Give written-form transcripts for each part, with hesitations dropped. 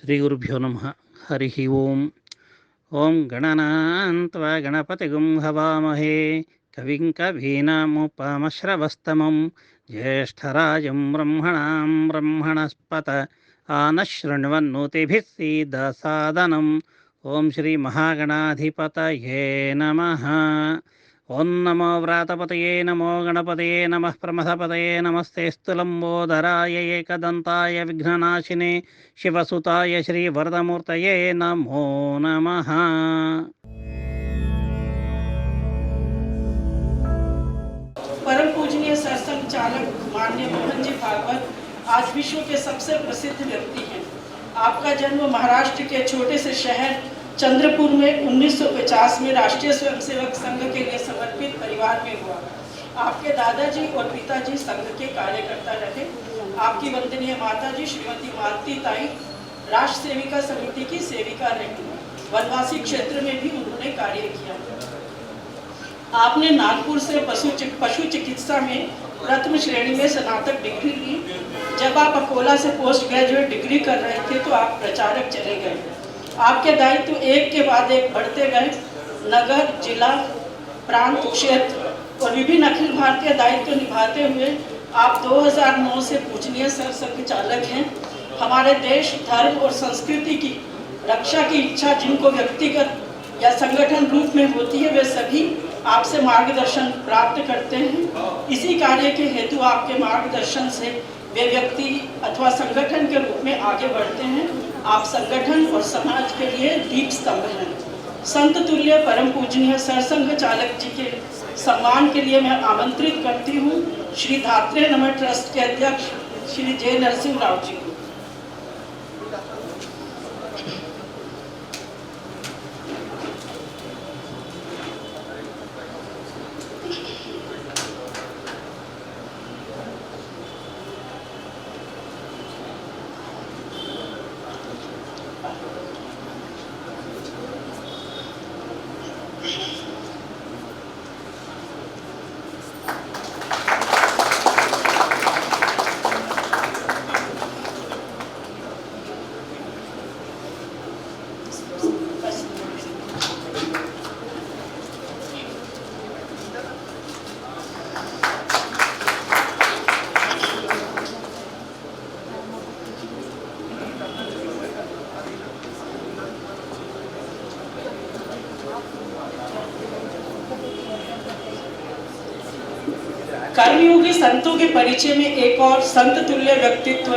श्रीगुरुभ्यो नमः। हरिः ओम्। ॐ गणनान्त्वा गणपतिगुं हवामहे कविं कवीनामुपमश्रवस्तमं ज्येष्ठराजं ब्रह्मणां ब्रह्मणस्पत आनशृण्वन्नोतिभिः सीदसादनम्। ॐ श्रीमहागणाधिपतये नमः। ॐ नमो व्रातपतये नमो गणपतये नमः प्रमथपतये नमस्तेऽस्तु लम्बोदराय एकदन्ताय विघ्ननाशिने शिवसुताय श्रीवरदमूर्तये नमो नमः। परम पूजनीय सरसंघ चालक माननीय मोहन जी भागवत आज विश्व के सबसे प्रसिद्ध व्यक्ति हैं। आपका जन्म महाराष्ट्र के छोटे से शहर चंद्रपुर में 1950 में राष्ट्रीय स्वयंसेवक संघ के लिए समर्पित परिवार में हुआ। आपके दादाजी और पिताजी संघ के कार्यकर्ता रहे। आपकी वंदनीय माताजी श्रीमती मालती ताई राष्ट्र सेविका समिति की सेविका रही। वनवासी क्षेत्र में भी उन्होंने कार्य किया। आपने नागपुर से पशु चिकित्सा में प्रथम श्रेणी में स्नातक डिग्री ली। जब आप अकोला से पोस्ट ग्रेजुएट डिग्री कर रहे थे तो आप प्रचारक चले गए। आपके दायित्व एक के बाद एक बढ़ते गए। नगर, जिला, प्रांत, क्षेत्र और विभिन्न अखिल भारतीय दायित्व निभाते हुए आप 2009 से पूजनीय सरसंघ चालक हैं। हमारे देश, धर्म और संस्कृति की रक्षा की इच्छा जिनको व्यक्तिगत या संगठन रूप में होती है वे सभी आपसे मार्गदर्शन प्राप्त करते हैं। इसी कार्य के हेतु आपके मार्गदर्शन से वे व्यक्ति अथवा संगठन के रूप में आगे बढ़ते हैं। आप संगठन और समाज के लिए दीप स्तंभ हैं। संत तुल्य परम पूजनीय सरसंघ चालक जी के सम्मान के लिए मैं आमंत्रित करती हूँ श्री धात्रेय नमः ट्रस्ट के अध्यक्ष श्री जे नरसिंह राव जी को। कर्मयोगी संतों के परिचय में एक और संत तुल्य व्यक्तित्व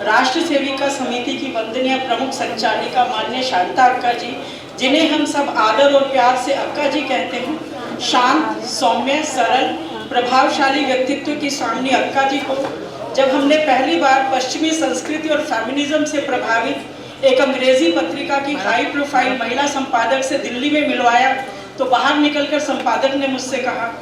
राष्ट्र सेविका समिति की वंदनीय प्रमुख संचालिका मान्य शांता अक्का जी, जिन्हें हम सब आदर और प्यार से अक्का जी कहते हैं। शांत, सौम्य, सरल, प्रभावशाली व्यक्तित्व की स्वामिनी अक्का जी को जब हमने पहली बार पश्चिमी संस्कृति और फेमिनिज्म से प्रभावित एक अंग्रेजी पत्रिका की हाई प्रोफाइल महिला संपादक से दिल्ली में मिलवाया तो बाहर निकलकर संपादक ने मुझसे कहा,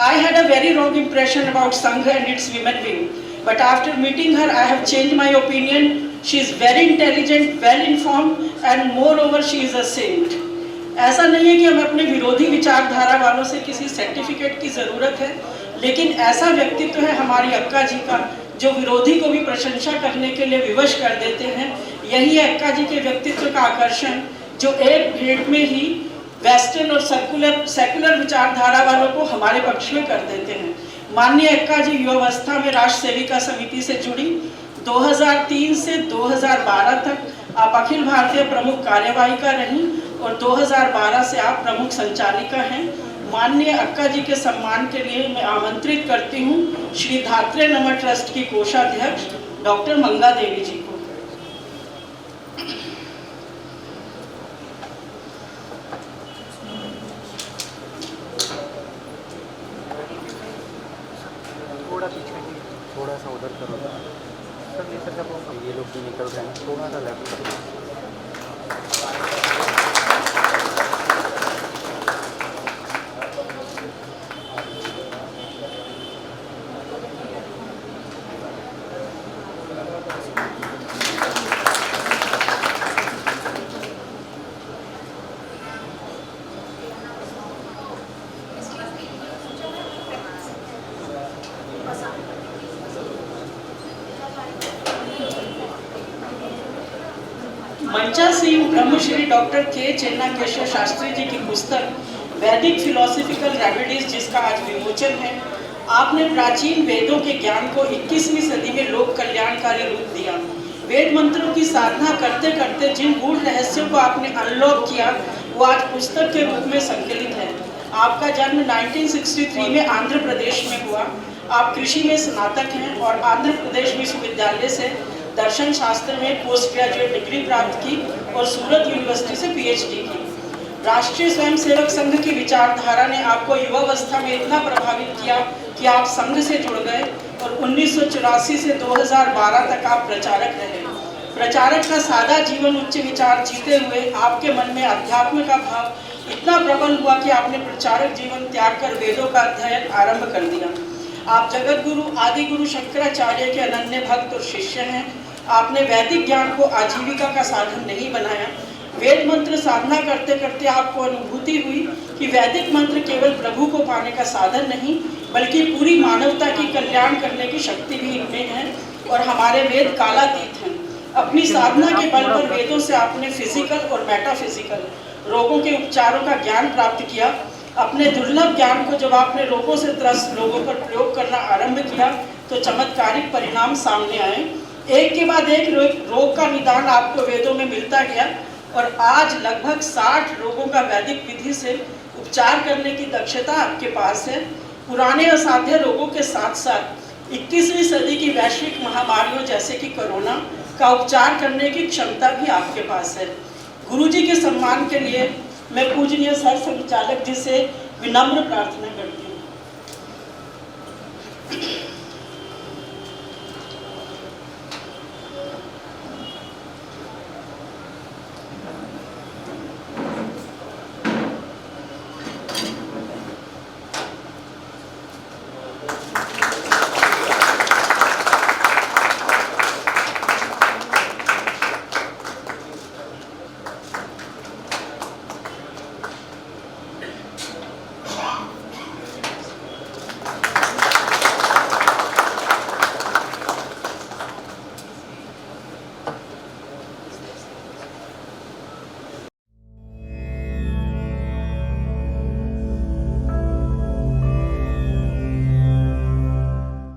I had a very wrong impression about Sangha and its women wing, but after meeting her, I have changed my opinion. She is very intelligent, well informed, and moreover, she is a saint. ऐसा नहीं है कि हमें अपने विरोधी विचारधारा वालों से किसी सर्टिफिकेट की जरूरत है, लेकिन ऐसा व्यक्तित्व है हमारी अक्का जी का जो विरोधी को भी प्रशंसा करने के लिए विवश कर देते हैं। यही है अक्का जी के व्यक्तित्व का आकर्षण जो एक भेंट में ही वेस्टर्न और सेकुलर विचारधारा वालों को हमारे पक्ष में कर देते हैं। माननीय अक्का जी युवावस्था में राष्ट्र सेविका समिति से जुड़ी। 2003 से 2012 तक आप अखिल भारतीय प्रमुख कार्यवाहिका रहीं और 2012 से आप प्रमुख संचालिका हैं। माननीय अक्का जी के सम्मान के लिए मैं आमंत्रित करती हूँ श्री धात्रेय नमः ट्रस्ट की कोषाध्यक्ष डॉक्टर मंगा देवी जी को। थोड़ा सा उधर करो सर, ये लोग भी निकल रहे हैं, थोड़ा सा लेफ्ट करो। मंचासीन ब्रह्मश्री डॉक्टर के चेन्नाकेशव शास्त्री जी की पुस्तक वैदिक फिलोसफिकल रेमेडीज, जिसका आज विमोचन है। आपने प्राचीन वेदों के ज्ञान को 21वीं सदी में लोक कल्याणकारी रूप दिया। वेद मंत्रों की साधना करते करते जिन गूढ़ रहस्यों को आपने अनलॉक किया, वो आज पुस्तक के रूप में संकलित है। आपका जन्म 1963 में आंध्र प्रदेश में हुआ। आप कृषि में स्नातक हैं और आंध्र प्रदेश विश्वविद्यालय से दर्शन शास्त्र में पोस्ट ग्रेजुएट डिग्री प्राप्त की और सूरत यूनिवर्सिटी से पीएचडी की। राष्ट्रीय स्वयंसेवक संघ की विचारधारा ने आपको युवावस्था में इतना प्रभावित किया कि आप संघ से जुड़ गए और 1984 से 2012 तक आप प्रचारक रहे। प्रचारक का सादा जीवन उच्च विचार जीते हुए आपके मन में अध्यात्म का भाव इतना प्रबल हुआ कि आपने प्रचारक जीवन त्याग कर वेदों का अध्ययन आरंभ कर दिया। आप जगत गुरु आदि गुरु शंकराचार्य के अनन्य भक्त और शिष्य हैं। आपने वैदिक ज्ञान को आजीविका का साधन नहीं बनाया। वेद मंत्र साधना करते करते आपको अनुभूति हुई कि वैदिक मंत्र केवल प्रभु को पाने का साधन नहीं, बल्कि पूरी मानवता की कल्याण करने की शक्ति भी इनमें है और हमारे वेद कालातीत हैं। अपनी साधना के बल पर वेदों से आपने फिजिकल और मेटाफिजिकल रोगों के उपचारों का ज्ञान प्राप्त किया। अपने दुर्लभ ज्ञान को जब आपने रोगों से त्रस्त लोगों पर प्रयोग करना आरंभ किया तो चमत्कारिक परिणाम सामने आए। एक के बाद एक रोग का निदान आपको वेदों में मिलता गया और आज लगभग 60 रोगों का वैदिक विधि से उपचार करने की दक्षता आपके पास है। पुराने असाध्य रोगों के साथ साथ 21वीं सदी की वैश्विक महामारियों जैसे कि कोरोना का उपचार करने की क्षमता भी आपके पास है। गुरुजी के सम्मान के लिए मैं पूजनीय सर संचालक जी से विनम्र प्रार्थना करती हूँ।